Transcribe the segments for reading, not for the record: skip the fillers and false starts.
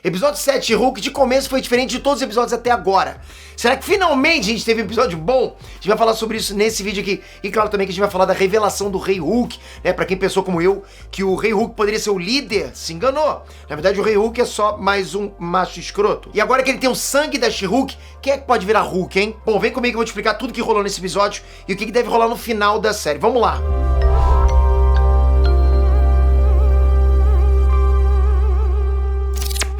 Episódio 7, Hulk, de começo foi diferente de todos os episódios até agora. Será que finalmente a gente teve um episódio bom? A gente vai falar sobre isso nesse vídeo aqui. E claro também que a gente vai falar da revelação do Rei Hulk, né? Pra quem pensou como eu, que o Rei Hulk poderia ser o líder, se enganou. Na verdade o Rei Hulk é só mais um macho escroto. E agora que ele tem o sangue da She-Hulk, quem é que pode virar Hulk, hein? Bom, vem comigo que eu vou te explicar tudo que rolou nesse episódio e o que deve rolar no final da série. Vamos lá!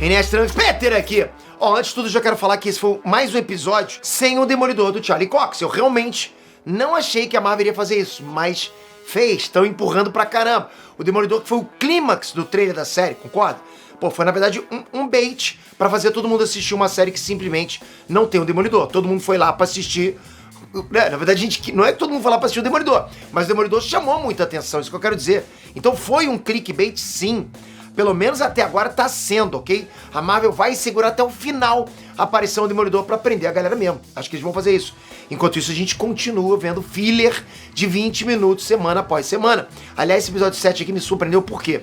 Inês Peter aqui. Antes de tudo, já quero falar que esse foi mais um episódio sem o Demolidor do Charlie Cox. Eu realmente não achei que a Marvel iria fazer isso, mas fez. Estão empurrando pra caramba. O Demolidor que foi o clímax do trailer da série, concorda? Pô, foi na verdade um bait pra fazer todo mundo assistir uma série que simplesmente não tem o Demolidor. Todo mundo foi lá pra assistir. Na verdade, gente, não é que todo mundo foi lá pra assistir o Demolidor, mas o Demolidor chamou muita atenção, isso que eu quero dizer. Então foi um clickbait, sim. Pelo menos até agora tá sendo, ok? A Marvel vai segurar até o final a aparição do Demolidor pra prender a galera mesmo. Acho que eles vão fazer isso. Enquanto isso, a gente continua vendo filler de 20 minutos semana após semana. Aliás, esse episódio 7 aqui me surpreendeu por quê?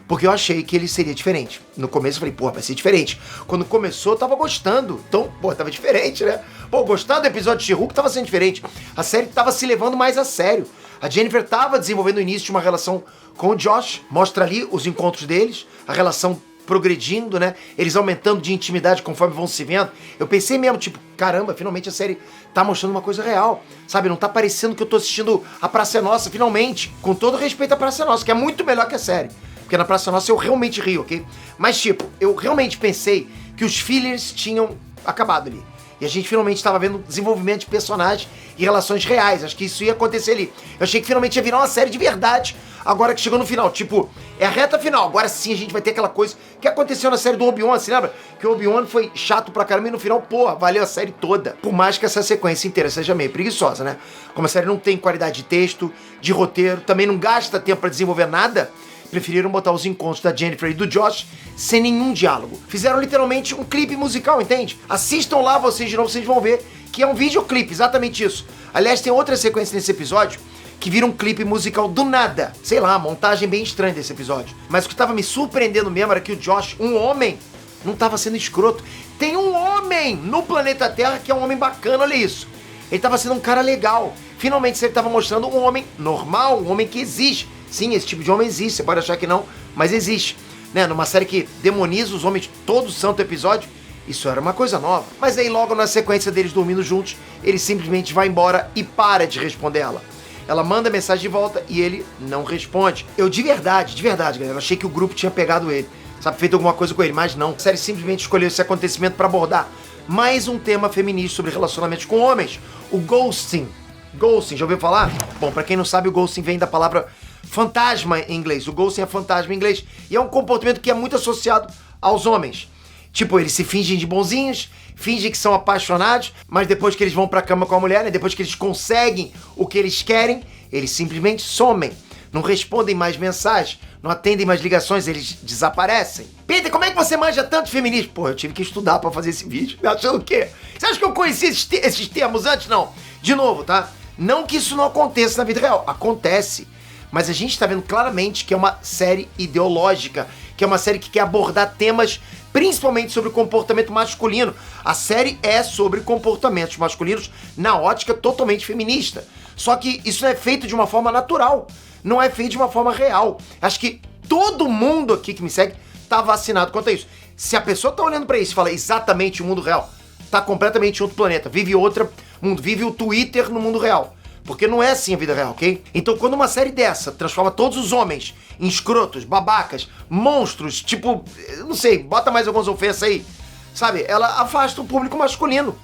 Porque eu achei que ele seria diferente. No começo eu falei, pô, vai ser diferente. Quando começou, eu tava gostando. Então, pô, tava diferente, né? Pô, gostar do episódio de She-Hulk tava sendo diferente. A série tava se levando mais a sério. A Jennifer tava desenvolvendo o início de uma relação com o Josh. Mostra ali os encontros deles, a relação progredindo, né? Eles aumentando de intimidade conforme vão se vendo. Eu pensei mesmo, tipo, caramba, finalmente a série tá mostrando uma coisa real. Sabe, não tá parecendo que eu tô assistindo A Praça é Nossa, finalmente. Com todo respeito à Praça é Nossa, que é muito melhor que a série. Porque na Praça Nossa eu realmente rio, ok? Mas, tipo, eu realmente pensei que os fillers tinham acabado ali. E a gente finalmente estava vendo desenvolvimento de personagens e relações reais. Acho que isso ia acontecer ali. Eu achei que finalmente ia virar uma série de verdade, agora que chegou no final. Tipo, é a reta final. Agora sim a gente vai ter aquela coisa que aconteceu na série do Obi-Wan, você lembra? Que o Obi-Wan foi chato pra caramba e no final, pô, valeu a série toda. Por mais que essa sequência inteira seja meio preguiçosa, né? Como a série não tem qualidade de texto, de roteiro, também não gasta tempo pra desenvolver nada, preferiram botar os encontros da Jennifer e do Josh sem nenhum diálogo. Fizeram literalmente um clipe musical, entende? Assistam lá vocês de novo, vocês vão ver que é um videoclipe, exatamente isso. Aliás, tem outra sequência nesse episódio que vira um clipe musical do nada. Sei lá, montagem bem estranha desse episódio. Mas o que tava me surpreendendo mesmo era que o Josh, um homem, não tava sendo escroto. Tem um homem no planeta Terra que é um homem bacana, olha isso. Ele tava sendo um cara legal. Finalmente ele tava mostrando um homem normal, um homem que existe. Sim, esse tipo de homem existe, você pode achar que não, mas existe. Né? Numa série que demoniza os homens todo santo episódio, isso era uma coisa nova. Mas aí logo na sequência deles dormindo juntos, ele simplesmente vai embora e para de responder ela. Ela manda mensagem de volta e ele não responde. Eu de verdade, galera, achei que o grupo tinha pegado ele, sabe, feito alguma coisa com ele, mas não. A série simplesmente escolheu esse acontecimento para abordar mais um tema feminista sobre relacionamentos com homens, o ghosting. Ghosting, já ouviu falar? Bom, pra quem não sabe, o ghosting vem da palavra fantasma em inglês. O ghosting é fantasma em inglês. E é um comportamento que é muito associado aos homens. Tipo, eles se fingem de bonzinhos, fingem que são apaixonados, mas depois que eles vão pra cama com a mulher, né, depois que eles conseguem o que eles querem, eles simplesmente somem. Não respondem mais mensagens, não atendem mais ligações, eles desaparecem. Peter, como é que você manja tanto feminismo? Pô, eu tive que estudar pra fazer esse vídeo. Me achando o quê? Você acha que eu conhecia esses termos antes? Não. De novo, tá? Não que isso não aconteça na vida real. Acontece. Mas a gente tá vendo claramente que é uma série ideológica, que é uma série que quer abordar temas principalmente sobre o comportamento masculino. A série é sobre comportamentos masculinos na ótica totalmente feminista. Só que isso não é feito de uma forma natural, não é feito de uma forma real. Acho que todo mundo aqui que me segue tá vacinado quanto a isso. Se a pessoa tá olhando pra isso e fala exatamente o mundo real, tá completamente em outro planeta, vive outro mundo, vive o Twitter no mundo real. Porque não é assim a vida real, ok? Então quando uma série dessa transforma todos os homens em escrotos, babacas, monstros, tipo, não sei, bota mais algumas ofensas aí, sabe? Ela afasta o público masculino.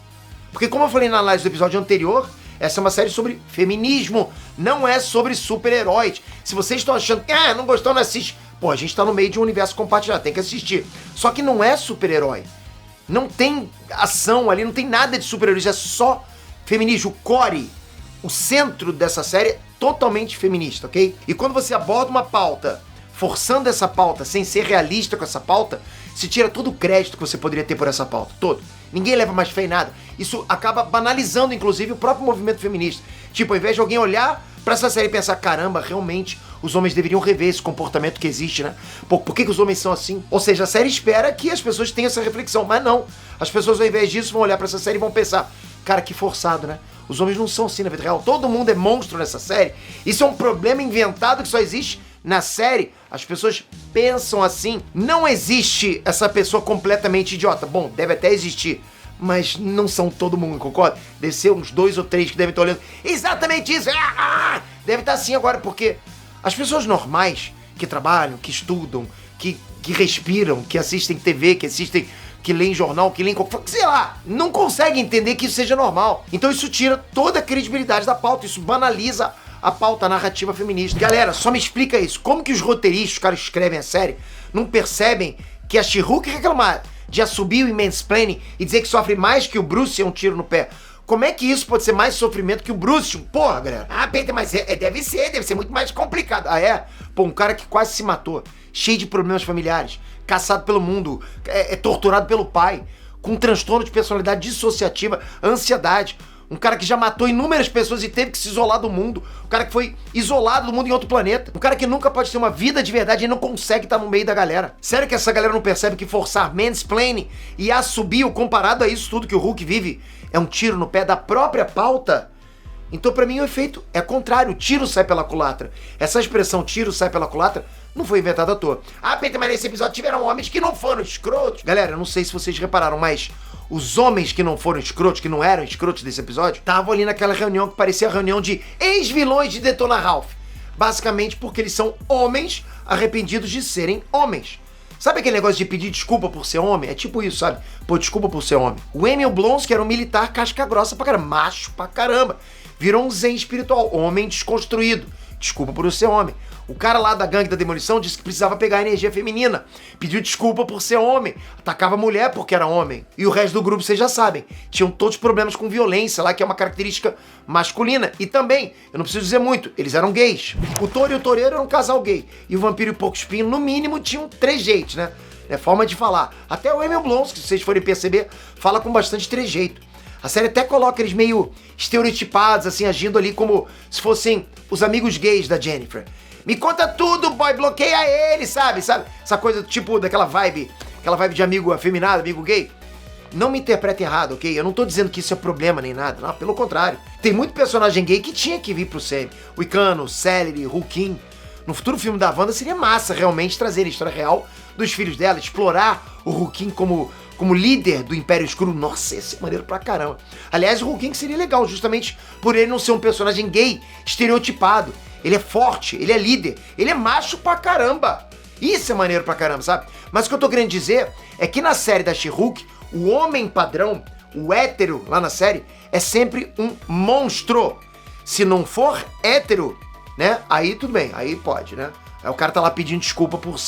Porque como eu falei na análise do episódio anterior, essa é uma série sobre feminismo, não é sobre super-heróis. Se vocês estão achando que, não gostou, não assiste. Pô, a gente tá no meio de um universo compartilhado, tem que assistir. Só que não é super-herói. Não tem ação ali, não tem nada de super-heróis, é só feminismo. O core, o centro dessa série é totalmente feminista, ok? E quando você aborda uma pauta, forçando essa pauta, sem ser realista com essa pauta, se tira todo o crédito que você poderia ter por essa pauta, todo. Ninguém leva mais fé em nada. Isso acaba banalizando, inclusive, o próprio movimento feminista. Tipo, ao invés de alguém olhar pra essa série e pensar, caramba, realmente, os homens deveriam rever esse comportamento que existe, né? Por que os homens são assim? Ou seja, a série espera que as pessoas tenham essa reflexão, mas não. As pessoas, ao invés disso, vão olhar pra essa série e vão pensar, cara, que forçado, né? Os homens não são assim na vida real. Todo mundo é monstro nessa série. Isso é um problema inventado que só existe na série. As pessoas pensam assim. Não existe essa pessoa completamente idiota. Bom, deve até existir, mas não são todo mundo, concorda? Deve ser uns 2 ou 3 que devem estar olhando exatamente isso. Deve estar assim agora, porque as pessoas normais que trabalham, que estudam, que respiram, que assistem TV, que leem jornal, que leem, sei lá, não conseguem entender que isso seja normal. Então isso tira toda a credibilidade da pauta, isso banaliza a pauta, a narrativa feminista. Galera, só me explica isso. Como que os roteiristas, os caras que escrevem a série, não percebem que a She-Hulk reclamar de assobio e mansplaining e dizer que sofre mais que o Bruce é um tiro no pé? Como é que isso pode ser mais sofrimento que o Bruce? Porra, galera. Peter, mas deve ser muito mais complicado. Ah, é? Pô, um cara que quase se matou, cheio de problemas familiares, caçado pelo mundo, torturado pelo pai, com transtorno de personalidade dissociativa, ansiedade. Um cara que já matou inúmeras pessoas e teve que se isolar do mundo. Um cara que foi isolado do mundo em outro planeta. Um cara que nunca pode ter uma vida de verdade e não consegue estar no meio da galera. Sério que essa galera não percebe que forçar mansplaining e assobio comparado a isso tudo que o Hulk vive é um tiro no pé da própria pauta? Então pra mim o efeito é contrário, o tiro sai pela culatra. Essa expressão tiro sai pela culatra não foi inventada à toa. Peter, mas nesse episódio tiveram homens que não foram escrotos. Galera, eu não sei se vocês repararam, mas os homens que não foram escrotos, que não eram escrotos desse episódio, estavam ali naquela reunião que parecia a reunião de ex-vilões de Detona Ralph. Basicamente porque eles são homens arrependidos de serem homens. Sabe aquele negócio de pedir desculpa por ser homem? É tipo isso, sabe? Pô, desculpa por ser homem. O Emil Blonsky era um militar casca grossa pra caramba, macho pra caramba. Virou um zen espiritual, homem desconstruído. Desculpa por eu ser homem. O cara lá da gangue da demolição disse que precisava pegar a energia feminina. Pediu desculpa por ser homem. Atacava a mulher porque era homem. E o resto do grupo, vocês já sabem, tinham todos problemas com violência lá, que é uma característica masculina. E também, eu não preciso dizer muito, eles eram gays. O touro e o toureiro eram um casal gay. E o vampiro e o porco espinho, no mínimo, tinham trejeitos, né? É forma de falar. Até o Emil Blonsky, se vocês forem perceber, fala com bastante trejeito. A série até coloca eles meio estereotipados, assim, agindo ali como se fossem os amigos gays da Jennifer. Me conta tudo, boy, bloqueia ele, sabe? Essa coisa, tipo, daquela vibe de amigo afeminado, amigo gay. Não me interprete errado, ok? Eu não tô dizendo que isso é problema nem nada, não, pelo contrário. Tem muito personagem gay que tinha que vir pro Sam. O Icano, Celery, Hulkin. No futuro filme da Wanda seria massa realmente trazer a história real dos filhos dela, explorar o Hulkin como líder do Império Escuro. Nossa, esse é maneiro pra caramba. Aliás, o Hulkin seria legal, justamente por ele não ser um personagem gay estereotipado. Ele é forte, ele é líder, ele é macho pra caramba. Isso é maneiro pra caramba, sabe? Mas o que eu tô querendo dizer é que na série da She-Hulk, o homem padrão, o hétero lá na série, é sempre um monstro. Se não for hétero, né? Aí tudo bem, aí pode, né? Aí o cara tá lá pedindo desculpa por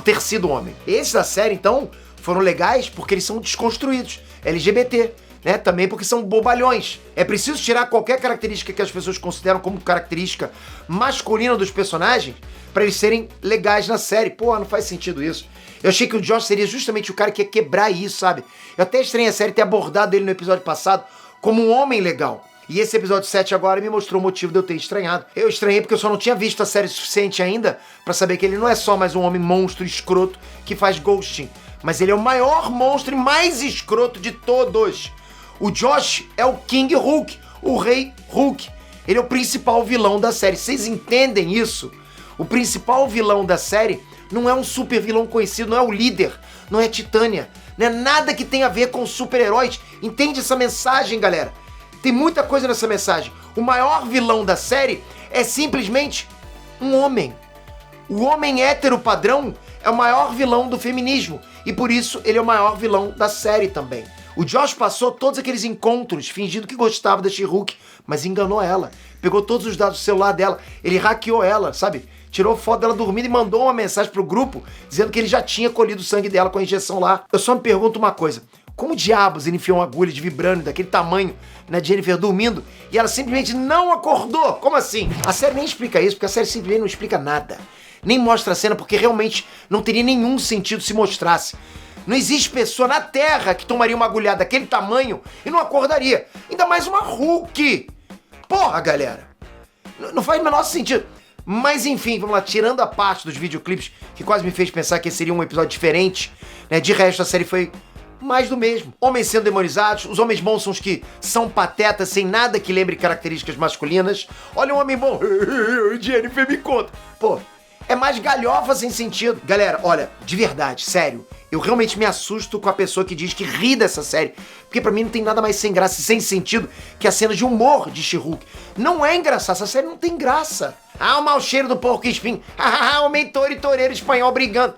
ter sido homem. Esses da série, então, foram legais porque eles são desconstruídos. LGBT, né? Também porque são bobalhões. É preciso tirar qualquer característica que as pessoas consideram como característica masculina dos personagens pra eles serem legais na série. Pô, não faz sentido isso. Eu achei que o Josh seria justamente o cara que ia quebrar isso, sabe? Eu até estranhei a série ter abordado ele no episódio passado como um homem legal. E esse episódio 7 agora me mostrou o motivo de eu ter estranhado. Eu estranhei porque eu só não tinha visto a série suficiente ainda pra saber que ele não é só mais um homem monstro escroto que faz ghosting, mas ele é o maior monstro e mais escroto de todos. O Josh é o King Hulk, o Rei Hulk. Ele é o principal vilão da série. Vocês entendem isso? O principal vilão da série não é um super vilão conhecido, não é o líder, não é Titânia, não é nada que tenha a ver com super-heróis. Entende essa mensagem, galera? Tem muita coisa nessa mensagem. O maior vilão da série é simplesmente um homem. O homem hétero padrão é o maior vilão do feminismo e por isso ele é o maior vilão da série também. O Josh passou todos aqueles encontros fingindo que gostava da She-Hulk, mas enganou ela. Pegou todos os dados do celular dela, ele hackeou ela, sabe? Tirou foto dela dormindo e mandou uma mensagem pro grupo dizendo que ele já tinha colhido o sangue dela com a injeção lá. Eu só me pergunto uma coisa. Como diabos ele enfiou uma agulha de vibrânio daquele tamanho na Jennifer dormindo e ela simplesmente não acordou? Como assim? A série nem explica isso, porque a série simplesmente não explica nada. Nem mostra a cena, porque realmente não teria nenhum sentido se mostrasse. Não existe pessoa na Terra que tomaria uma agulhada daquele tamanho e não acordaria. Ainda mais uma Hulk. Porra, galera. Não faz o menor sentido. Mas enfim, vamos lá, tirando a parte dos videoclipes, que quase me fez pensar que esse seria um episódio diferente, né? De resto, a série foi mais do mesmo. Homens sendo demonizados, os homens bons são os que são patetas, sem nada que lembre características masculinas. Olha um homem bom, Jennifer, me conta. Pô, é mais galhofa sem sentido. Galera, olha, de verdade, sério, eu realmente me assusto com a pessoa que diz que ri dessa série, porque pra mim não tem nada mais sem graça e sem sentido que a cena de humor de She-Hulk. Não é engraçado, essa série não tem graça. Ah, o mau cheiro do porco espinho. O mentor e toureiro espanhol brigando.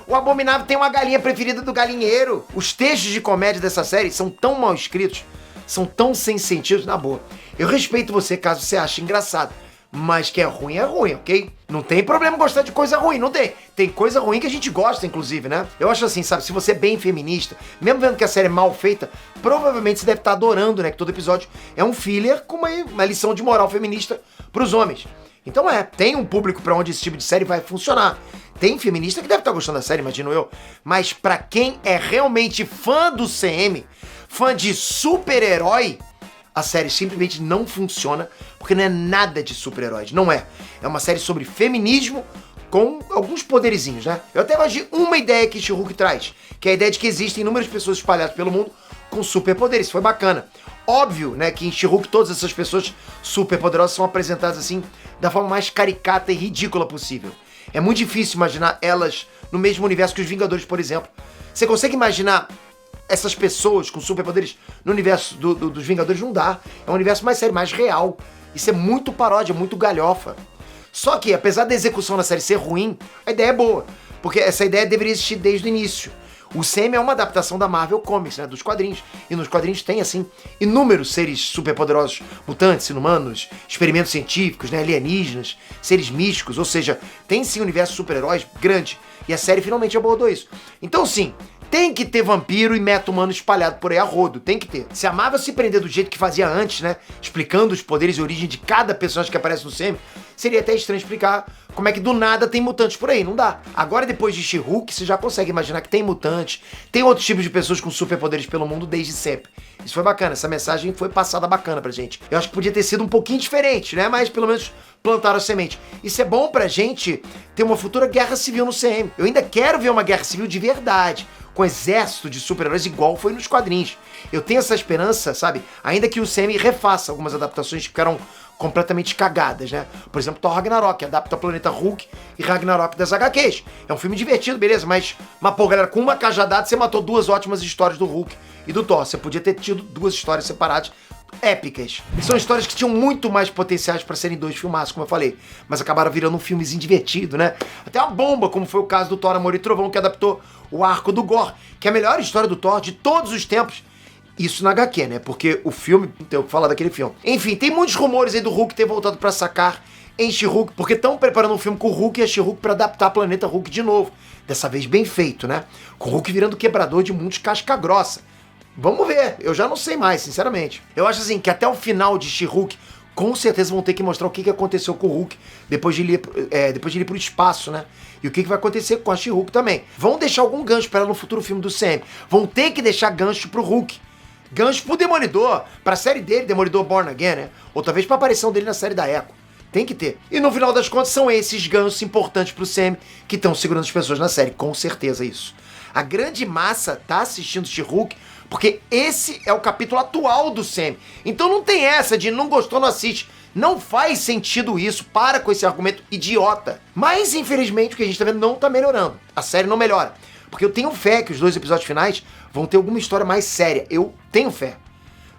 O abominável tem uma galinha preferida do galinheiro. Os textos de comédia dessa série são tão mal escritos, são tão sem sentido, na boa. Eu respeito você caso você ache engraçado, mas que é ruim, ok? Não tem problema gostar de coisa ruim, não tem. Tem coisa ruim que a gente gosta, inclusive, né? Eu acho assim, sabe, se você é bem feminista, mesmo vendo que a série é mal feita, provavelmente você deve estar adorando, né? Que todo episódio é um filler com uma lição de moral feminista pros homens. Então tem um público pra onde esse tipo de série vai funcionar. Tem feminista que deve estar gostando da série, imagino eu. Mas pra quem é realmente fã do CM, fã de super-herói, a série simplesmente não funciona, porque não é nada de super-heróis, não é. É uma série sobre feminismo com alguns poderizinhos, né? Eu até gosto de uma ideia que She-Hulk traz, que é a ideia de que existem inúmeras pessoas espalhadas pelo mundo com superpoderes. Isso foi bacana. Óbvio, né, que em She-Hulk todas essas pessoas superpoderosas são apresentadas assim da forma mais caricata e ridícula possível. É muito difícil imaginar elas no mesmo universo que os Vingadores, por exemplo. Você consegue imaginar essas pessoas com superpoderes no universo dos Vingadores? Não dá. É um universo mais sério, mais real. Isso é muito paródia, muito galhofa. Só que, apesar da execução da série ser ruim, a ideia é boa. Porque essa ideia deveria existir desde o início. O CM é uma adaptação da Marvel Comics, né, dos quadrinhos. E nos quadrinhos tem, assim, inúmeros seres superpoderosos, mutantes, inumanos, experimentos científicos, né, alienígenas, seres místicos. Ou seja, tem sim um universo de super-heróis grande. E a série finalmente abordou isso. Então, sim, tem que ter vampiro e meta-humano espalhado por aí a rodo, tem que ter. Se a Marvel se prender do jeito que fazia antes, né, explicando os poderes e origem de cada personagem que aparece no CM, seria até estranho explicar como é que do nada tem mutantes por aí, não dá. Agora, depois de She-Hulk, você já consegue imaginar que tem mutantes, tem outros tipos de pessoas com superpoderes pelo mundo desde sempre. Isso foi bacana, essa mensagem foi passada bacana pra gente. Eu acho que podia ter sido um pouquinho diferente, né, mas pelo menos plantaram a semente. Isso é bom pra gente ter uma futura guerra civil no CM. Eu ainda quero ver uma guerra civil de verdade, com exército de super-heróis igual foi nos quadrinhos. Eu tenho essa esperança, sabe? Ainda que o CM refaça algumas adaptações que ficaram completamente cagadas, né? Por exemplo, Thor Ragnarok, adapta o Planeta Hulk e Ragnarok das HQs. É um filme divertido, beleza, mas pô, galera, com uma cajadada você matou duas ótimas histórias do Hulk e do Thor. Você podia ter tido duas histórias separadas, épicas. E são histórias que tinham muito mais potenciais pra serem dois filmaços, como eu falei, mas acabaram virando um filmezinho divertido, né? Até uma bomba, como foi o caso do Thor, Amor e Trovão, que adaptou o arco do Gore, que é a melhor história do Thor de todos os tempos. Isso na HQ, né? Porque o filme, não tem o que falar daquele filme. Enfim, tem muitos rumores aí do Hulk ter voltado pra sacar em She-Hulk, porque estão preparando um filme com o Hulk e a She-Hulk pra adaptar Planeta Hulk de novo. Dessa vez bem feito, né? Com o Hulk virando quebrador de mundos casca grossa. Vamos ver, eu já não sei mais, sinceramente. Eu acho assim, que até o final de She-Hulk, com certeza vão ter que mostrar o que aconteceu com o Hulk depois de ele ir pro espaço, né? E o que vai acontecer com a She-Hulk também. Vão deixar algum gancho pra ela no futuro filme do CM. Vão ter que deixar gancho pro Hulk. Gancho pro Demolidor, pra série dele, Demolidor Born Again, né? Ou talvez pra aparição dele na série da Echo. Tem que ter. E no final das contas são esses ganchos importantes pro CM que estão segurando as pessoas na série, com certeza isso. A grande massa tá assistindo She-Hulk porque esse é o capítulo atual do CM. Então não tem essa de não gostou, não assiste. Não faz sentido isso, para com esse argumento idiota. Mas infelizmente o que a gente tá vendo não tá melhorando. A série não melhora. Porque eu tenho fé que os 2 episódios finais vão ter alguma história mais séria. Eu tenho fé.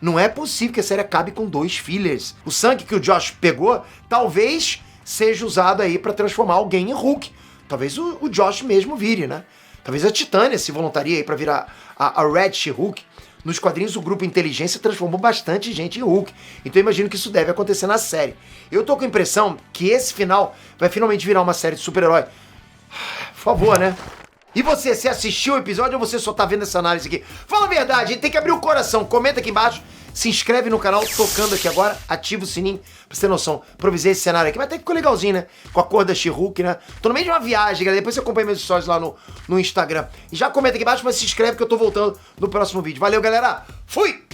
Não é possível que a série acabe com 2 fillers. O sangue que o Josh pegou, talvez seja usado aí pra transformar alguém em Hulk. Talvez o Josh mesmo vire, né? Talvez a Titânia se voluntaria aí pra virar a Red She-Hulk. Nos quadrinhos, o grupo Inteligência transformou bastante gente em Hulk. Então eu imagino que isso deve acontecer na série. Eu tô com a impressão que esse final vai finalmente virar uma série de super-herói. Por favor, né? E você assistiu o episódio ou você só tá vendo essa análise aqui? Fala a verdade, a gente tem que abrir o coração. Comenta aqui embaixo, se inscreve no canal, tocando aqui agora, ativa o sininho, pra você ter noção. Improvisei esse cenário aqui, mas até que ficou legalzinho, né? Com a cor da She-Hulk, né? Tô no meio de uma viagem, galera. Depois você acompanha meus stories lá no Instagram. E já comenta aqui embaixo, mas se inscreve que eu tô voltando no próximo vídeo. Valeu, galera! Fui!